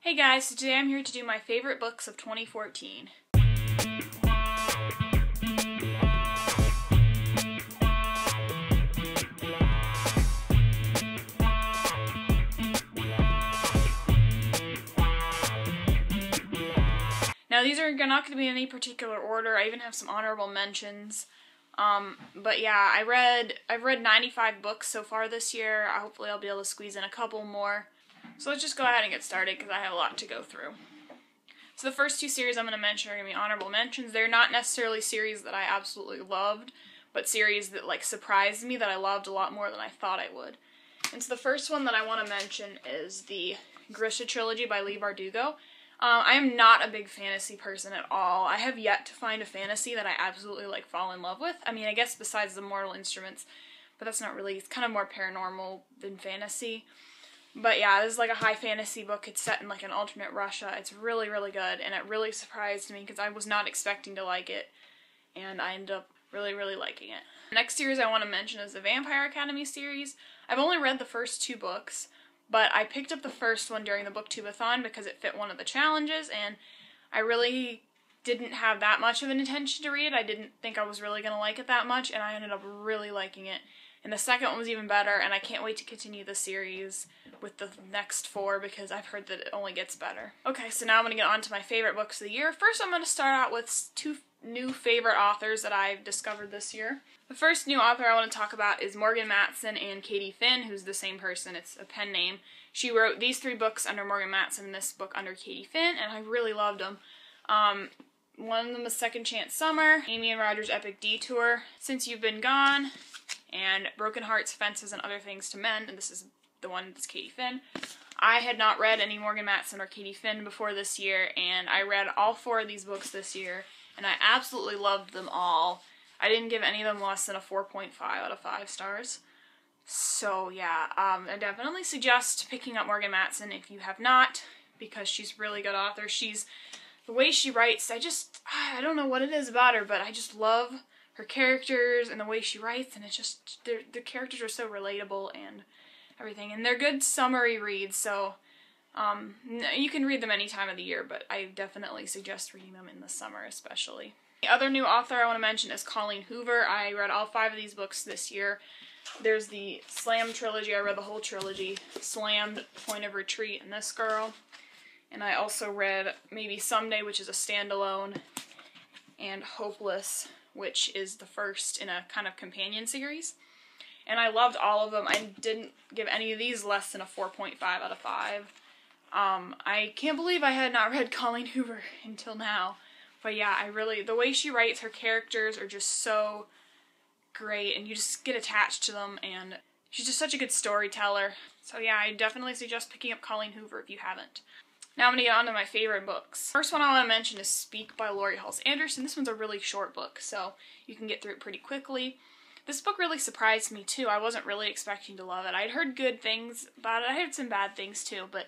Hey guys, so today I'm here to do my favorite books of 2014. Now these are not going to be in any particular order. I even have some honorable mentions. But yeah, I've read 95 books so far this year. Hopefully I'll be able to squeeze in a couple more. So let's just go ahead and get started because I have a lot to go through. So the first two series I'm going to mention are going to be honorable mentions. They're not necessarily series that I absolutely loved, but series that surprised me, that I loved a lot more than I thought I would. And so the first one that I want to mention is the Grisha trilogy by Leigh Bardugo. I am not a big fantasy person at all. I have yet to find a fantasy that I absolutely fall in love with. I mean, I guess besides the Mortal Instruments, but that's not really, it's kind of more paranormal than fantasy. But yeah, this is a high fantasy book. It's set in an alternate Russia. It's really, really good, and it really surprised me because I was not expecting to like it, and I ended up really, really liking it. The next series I want to mention is the Vampire Academy series. I've only read the first two books, but I picked up the first one during the BookTube-a-thon because it fit one of the challenges, and I really didn't have that much of an intention to read it. I didn't think I was really going to like it that much, and I ended up really liking it. And the second one was even better, and I can't wait to continue the series with the next four because I've heard that it only gets better. Okay, so now I'm going to get on to my favorite books of the year. First, I'm going to start out with two new favorite authors that I've discovered this year. The first new author I want to talk about is Morgan Matson and Katie Finn, who's the same person. It's a pen name. She wrote these three books under Morgan Matson and this book under Katie Finn, and I really loved them. One of them is Second Chance Summer, Amy and Roger's Epic Detour, Since You've Been Gone, and Broken Hearts, Fences, and Other Things to Mend, and this is the one that's Katie Finn. I had not read any Morgan Matson or Katie Finn before this year, and I read all four of these books this year, and I absolutely loved them all. I didn't give any of them less than a 4.5 out of 5 stars. So yeah, I definitely suggest picking up Morgan Matson if you have not, because she's a really good author. The way she writes, I don't know what it is about her, but I just love her characters and the way she writes, and it's just, the characters are so relatable and everything, and they're good summary reads, so you can read them any time of the year, but I definitely suggest reading them in the summer especially. The other new author I want to mention is Colleen Hoover. I read all 5 of these books this year. There's the Slam trilogy. I read the whole trilogy. Slammed, Point of Retreat, and This Girl. And I also read Maybe Someday, which is a standalone, and Hopeless, which is the first in a kind of companion series. And I loved all of them. I didn't give any of these less than a 4.5 out of 5. I can't believe I had not read Colleen Hoover until now. But yeah, the way she writes, her characters are just so great, and you just get attached to them, and she's just such a good storyteller. So yeah, I definitely suggest picking up Colleen Hoover if you haven't. Now I'm going to get on to my favorite books. First one I want to mention is Speak by Laurie Halse Anderson. This one's a really short book, so you can get through it pretty quickly. This book really surprised me too. I wasn't really expecting to love it. I'd heard good things about it. I heard some bad things too, but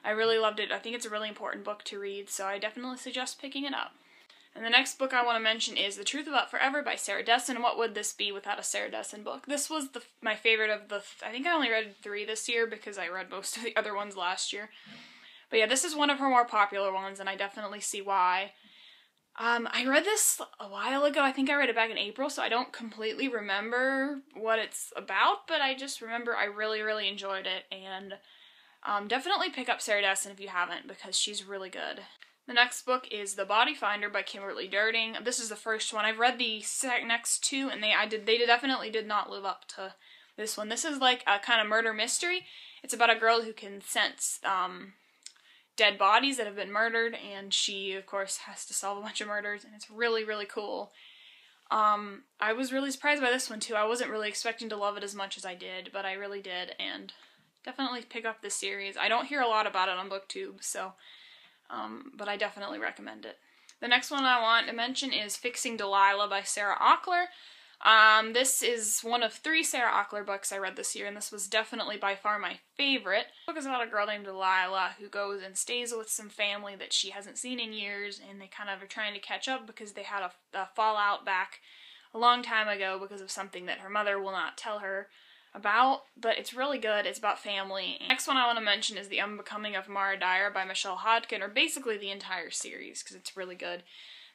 I really loved it. I think it's a really important book to read, so I definitely suggest picking it up. And the next book I want to mention is The Truth About Forever by Sarah Dessen. What would this be without a Sarah Dessen book? This was my favorite of the, I think I only read 3 this year because I read most of the other ones last year. But yeah, this is one of her more popular ones, and I definitely see why. I read this a while ago. I think I read it back in April, so I don't completely remember what it's about, but I just remember I really, really enjoyed it, and definitely pick up Sarah Dessen if you haven't, because she's really good. The next book is The Body Finder by Kimberly Durding. This is the first one. I've read the next 2, and they definitely did not live up to this one. This is like a kind of murder mystery. It's about a girl who can sense dead bodies that have been murdered, and she, of course, has to solve a bunch of murders, and it's really, really cool. I was really surprised by this one, too. I wasn't really expecting to love it as much as I did, but I really did, and definitely pick up this series. I don't hear a lot about it on BookTube, so but I definitely recommend it. The next one I want to mention is Fixing Delilah by Sarah Auckler. This is one of 3 Sarah Auckler books I read this year, and this was definitely by far my favorite. The book is about a girl named Delilah who goes and stays with some family that she hasn't seen in years, and they kind of are trying to catch up because they had a fallout back a long time ago because of something that her mother will not tell her. about, but it's really good. It's about family. Next one I want to mention is The Unbecoming of Mara Dyer by Michelle Hodkin, or basically the entire series, because it's really good.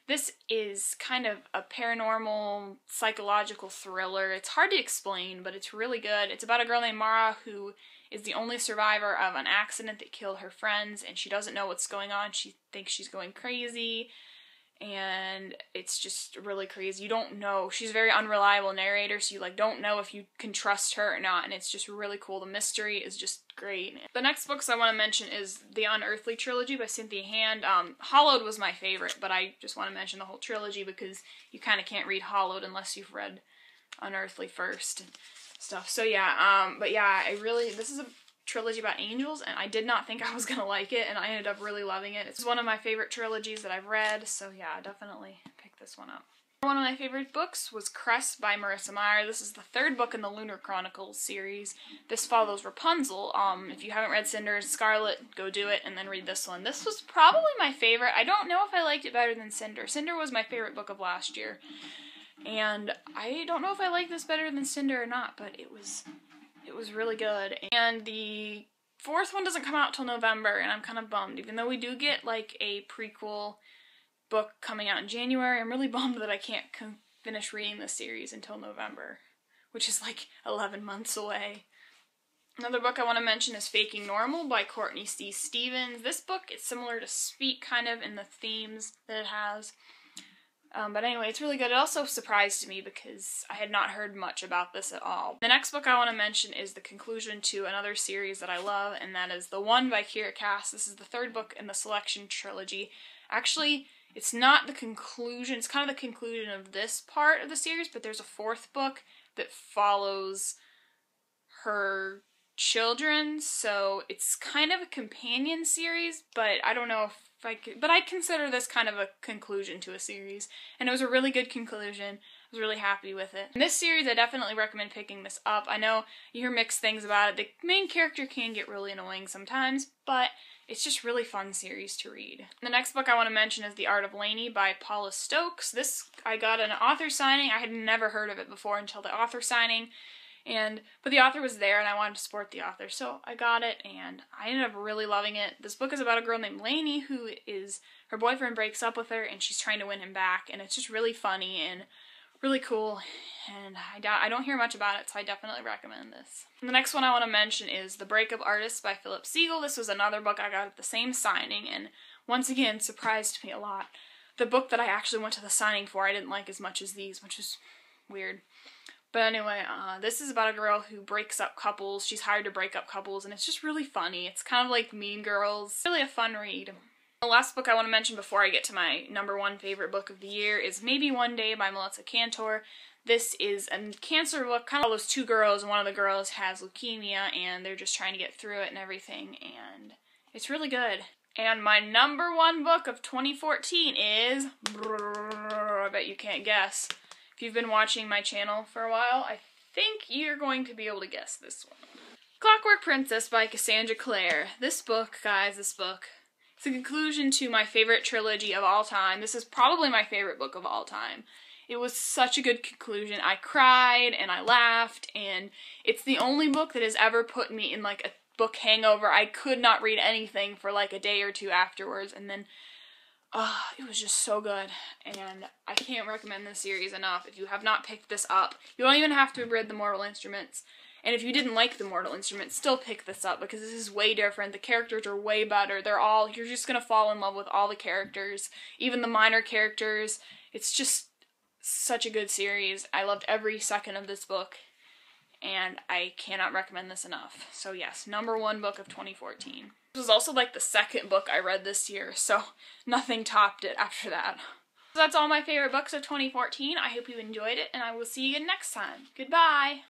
This is kind of a paranormal, psychological thriller. It's hard to explain, but it's really good. It's about a girl named Mara who is the only survivor of an accident that killed her friends, and she doesn't know what's going on. She thinks she's going crazy, and it's just really crazy. You don't know. She's a very unreliable narrator, so you don't know if you can trust her or not, and it's just really cool. The mystery is just great. The next books I want to mention is the Unearthly trilogy by Cynthia Hand. Hollowed was my favorite, but I just want to mention the whole trilogy because you kind of can't read Hollowed unless you've read Unearthly first and stuff. So yeah, but yeah, this is a trilogy about angels, and I did not think I was gonna like it, and I ended up really loving it. It's one of my favorite trilogies that I've read, so yeah, definitely pick this one up. One of my favorite books was Cress by Marissa Meyer. This is the third book in the Lunar Chronicles series. This follows Rapunzel. If you haven't read Cinder and Scarlet, go do it, and then read this one. This was probably my favorite. I don't know if I liked it better than Cinder. Cinder was my favorite book of last year, and I don't know if I like this better than Cinder or not, but it was really good. And the fourth one doesn't come out till November, and I'm kind of bummed. Even though we do get a prequel book coming out in January, I'm really bummed that I can't finish reading this series until November, which is 11 months away. Another book I want to mention is Faking Normal by Courtney C. Stevens. This book is similar to Speak kind of in the themes that it has. But anyway, it's really good. It also surprised me because I had not heard much about this at all. The next book I want to mention is the conclusion to another series that I love, and that is The One by Kiera Cass. This is the third book in the Selection trilogy. Actually, it's not the conclusion. It's kind of the conclusion of this part of the series, but there's a fourth book that follows her children, so it's kind of a companion series, but I don't know if but I consider this kind of a conclusion to a series, and it was a really good conclusion. I was really happy with it. In this series, I definitely recommend picking this up. I know you hear mixed things about it. The main character can get really annoying sometimes, but it's just really fun series to read. The next book I want to mention is The Art of Lainey by Paula Stokes. This I got an author signing. I had never heard of it before until the author signing. But the author was there, and I wanted to support the author, so I got it, and I ended up really loving it. This book is about a girl named Lainey her boyfriend breaks up with her, and she's trying to win him back, and it's just really funny and really cool, and I don't hear much about it, so I definitely recommend this. And the next one I want to mention is The Breakup Artist by Philip Siegel. This was another book I got at the same signing, and once again, surprised me a lot. The book that I actually went to the signing for I didn't like as much as these, which is weird. But anyway, this is about a girl who breaks up couples. She's hired to break up couples, and it's just really funny. It's kind of like Mean Girls. Really a fun read. The last book I want to mention before I get to my #1 favorite book of the year is Maybe One Day by Melissa Cantor. This is a cancer book, kind of those two girls, and one of the girls has leukemia, and they're just trying to get through it and everything, and it's really good. And my #1 book of 2014 is, I bet you can't guess. If you've been watching my channel for a while, I think you're going to be able to guess this one. Clockwork Princess by Cassandra Clare. This book, guys, it's the conclusion to my favorite trilogy of all time. This is probably my favorite book of all time. It was such a good conclusion. I cried and I laughed, and it's the only book that has ever put me in a book hangover. I could not read anything for a day or two afterwards, and then it was just so good, and I can't recommend this series enough. If you have not picked this up, you don't even have to have read The Mortal Instruments, and if you didn't like The Mortal Instruments, still pick this up, because this is way different. The characters are way better. You're just gonna fall in love with all the characters, even the minor characters. It's just such a good series. I loved every second of this book, and I cannot recommend this enough. So yes, #1 book of 2014. This was also the second book I read this year, so nothing topped it after that. So that's all my favorite books of 2014. I hope you enjoyed it, and I will see you again next time. Goodbye!